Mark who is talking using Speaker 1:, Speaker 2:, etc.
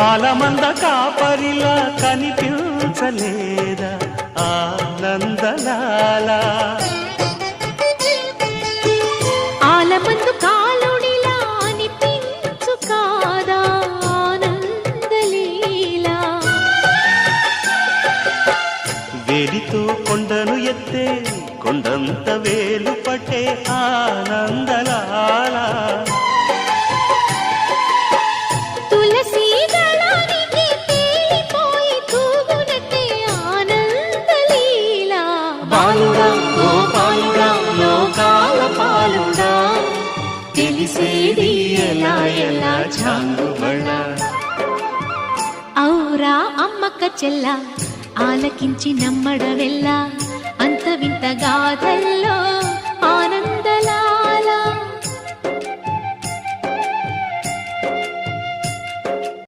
Speaker 1: ఆలమంద కాపరిలా కనిపించలేదా ఆనందలాల
Speaker 2: ఆలమందు కాలుడిలా అనిపించు కాదా ఆనందలీలా
Speaker 1: వేలితో కొండను ఎత్తే కొండంత వేలు పట్టే ఆనందలాల
Speaker 2: తులసి దళానికి తేలిపోయి తూగునట్టే ఆనందలీలా
Speaker 1: బాలుడా గోపాలుడా లోకాల పాలుడా తెలిసేది ఎలా ఎలా చాంగుబళ
Speaker 2: ఔరా అమ్మక్క చెల్ల ఆలకించి నమ్మడవెల్లా అంత వింత గాథల్లో